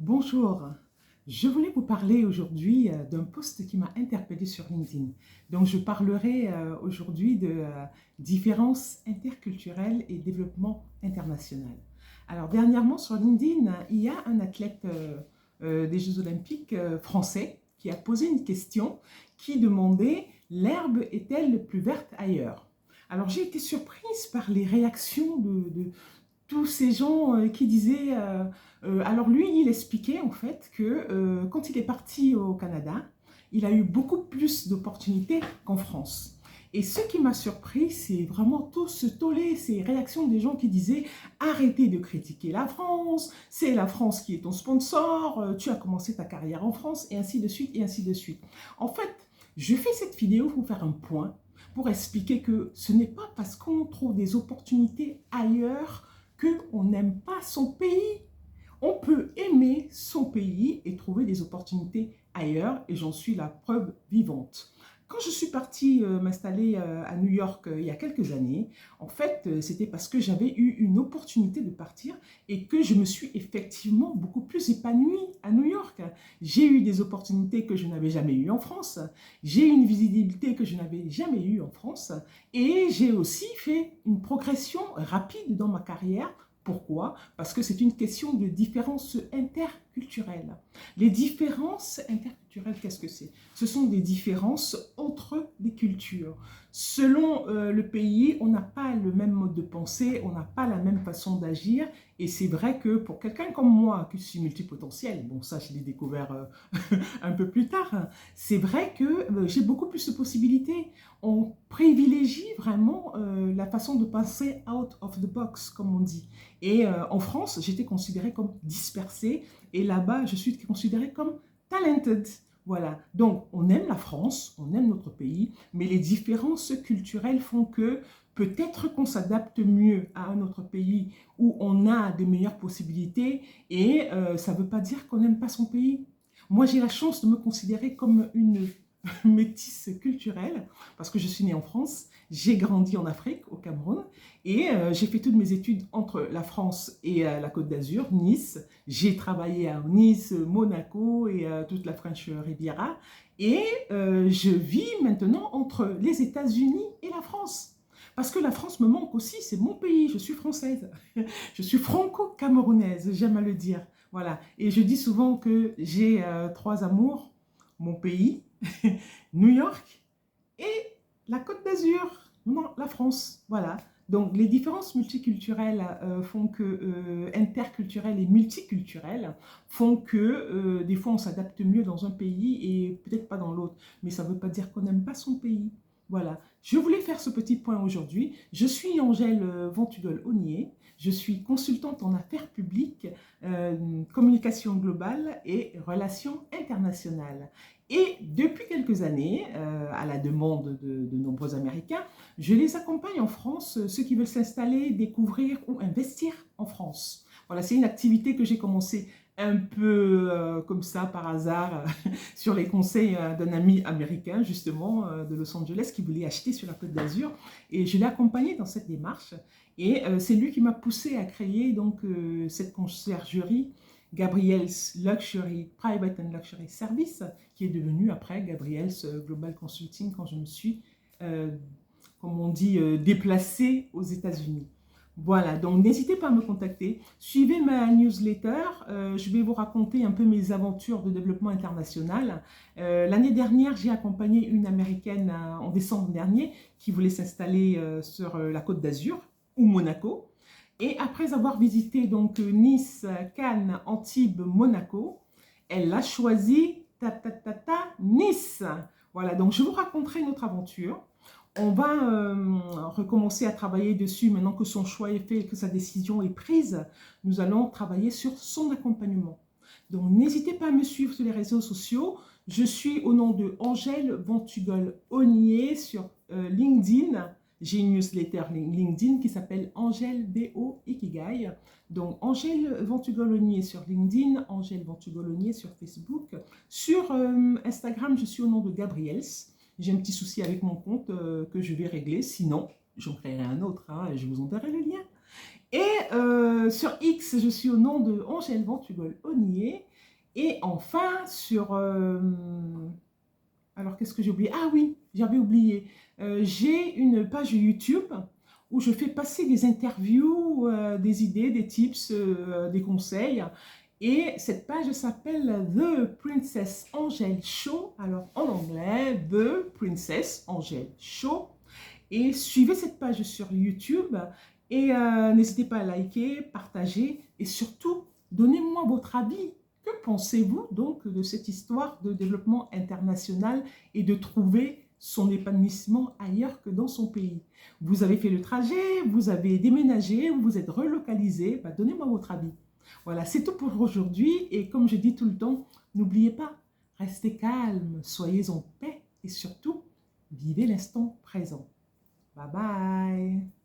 Bonjour, je voulais vous parler aujourd'hui d'un post qui m'a interpellé sur LinkedIn. Donc je parlerai aujourd'hui de différences interculturelles et développement international. Alors dernièrement sur LinkedIn, il y a un athlète des Jeux Olympiques français qui a posé une question qui demandait: l'herbe est-elle plus verte ailleurs? Alors j'ai été surprise par les réactions de tous ces gens qui disaient... alors lui, il expliquait en fait que quand il est parti au Canada, il a eu beaucoup plus d'opportunités qu'en France. Et ce qui m'a surpris, c'est vraiment tout ce tollé, ces réactions des gens qui disaient: arrêtez de critiquer la France, c'est la France qui est ton sponsor, tu as commencé ta carrière en France, et ainsi de suite, et ainsi de suite. En fait, je fais cette vidéo pour faire un point, pour expliquer que ce n'est pas parce qu'on trouve des opportunités ailleurs qu'on n'aime pas son pays. On peut aimer son pays et trouver des opportunités ailleurs, et j'en suis la preuve vivante. Quand je suis partie m'installer à New York il y a quelques années, en fait, c'était parce que j'avais eu une opportunité de partir et que je me suis effectivement beaucoup plus épanouie à New York. J'ai eu des opportunités que je n'avais jamais eues en France, j'ai eu une visibilité que je n'avais jamais eue en France, et j'ai aussi fait une progression rapide dans ma carrière. Pourquoi? Parce que c'est une question de différence interculturelle. Les différences interculturelles, qu'est-ce que c'est? Ce sont des différences entre les cultures. Selon le pays, on n'a pas le même mode de pensée, on n'a pas la même façon d'agir. Et c'est vrai que pour quelqu'un comme moi, qui suis multipotentiel, bon ça je l'ai découvert un peu plus tard, hein, c'est vrai que j'ai beaucoup plus de possibilités. On privilégie vraiment la façon de penser out of the box, comme on dit. Et en France, j'étais considérée comme dispersée, et là-bas, je suis considérée comme talented. Voilà, donc on aime la France, on aime notre pays, mais les différences culturelles font que peut-être qu'on s'adapte mieux à un autre pays où on a des meilleures possibilités, et ça ne veut pas dire qu'on n'aime pas son pays. Moi, j'ai la chance de me considérer comme une métisse culturelle, parce que je suis née en France, j'ai grandi en Afrique, au Cameroun, et j'ai fait toutes mes études entre la France et la Côte d'Azur, Nice. J'ai travaillé à Nice, Monaco et toute la French Riviera, et je vis maintenant entre les États-Unis et la France. Parce que la France me manque aussi, c'est mon pays, je suis française, je suis franco-camerounaise, j'aime à le dire. Voilà, et je dis souvent que j'ai trois amours: mon pays, New York et la Côte d'Azur, non, la France, voilà. Donc les différences multiculturelles font que, interculturelles et multiculturelles, font que des fois on s'adapte mieux dans un pays et peut-être pas dans l'autre. Mais ça ne veut pas dire qu'on n'aime pas son pays. Voilà, je voulais faire ce petit point aujourd'hui. Je suis Angèle Ventugol-Ognier, je suis consultante en affaires publiques, communication globale et relations internationales. Et depuis quelques années, à la demande de nombreux Américains, je les accompagne en France, ceux qui veulent s'installer, découvrir ou investir en France. Voilà, c'est une activité que j'ai commencée un peu comme ça, par hasard, sur les conseils d'un ami américain, justement, de Los Angeles, qui voulait acheter sur la Côte d'Azur. Et je l'ai accompagné dans cette démarche. Et c'est lui qui m'a poussé à créer donc cette conciergerie Gabriel's Luxury Private and Luxury Service, qui est devenu après Gabriel's Global Consulting quand je me suis, comme on dit, déplacée aux États-Unis. Voilà, donc n'hésitez pas à me contacter. Suivez ma newsletter, je vais vous raconter un peu mes aventures de développement international. L'année dernière, j'ai accompagné une Américaine en décembre dernier qui voulait s'installer sur la Côte d'Azur ou Monaco. Et après avoir visité donc Nice, Cannes, Antibes, Monaco, elle a choisi Nice. Voilà, donc je vous raconterai notre aventure. On va recommencer à travailler dessus maintenant que son choix est fait et que sa décision est prise. Nous allons travailler sur son accompagnement. Donc n'hésitez pas à me suivre sur les réseaux sociaux. Je suis au nom de Angèle Ventugol-Ognier sur LinkedIn. J'ai une newsletter LinkedIn qui s'appelle Angèle BO Ikigai. Donc Angèle Ventugol-Ognier sur LinkedIn, Angèle Ventugol-Ognier sur Facebook. Sur Instagram, je suis au nom de Gabriels. J'ai un petit souci avec mon compte que je vais régler, sinon j'en créerai un autre, hein, et je vous enverrai le lien. Et sur X, je suis au nom de Angèle Ventugol Onier. Et enfin, sur... alors, qu'est-ce que j'ai oublié? Ah oui, j'avais oublié. J'ai une page YouTube où je fais passer des interviews, des idées, des tips, des conseils. Et cette page s'appelle The Princess Angel Show. Alors, en anglais, The Princess Angel Show. Et suivez cette page sur YouTube et n'hésitez pas à liker, partager et surtout, donnez-moi votre avis. Que pensez-vous donc de cette histoire de développement international et de trouver son épanouissement ailleurs que dans son pays? Vous avez fait le trajet, vous avez déménagé, vous êtes relocalisé, bah, donnez-moi votre avis. Voilà, c'est tout pour aujourd'hui et comme je dis tout le temps, n'oubliez pas, restez calme, soyez en paix et surtout, vivez l'instant présent. Bye bye.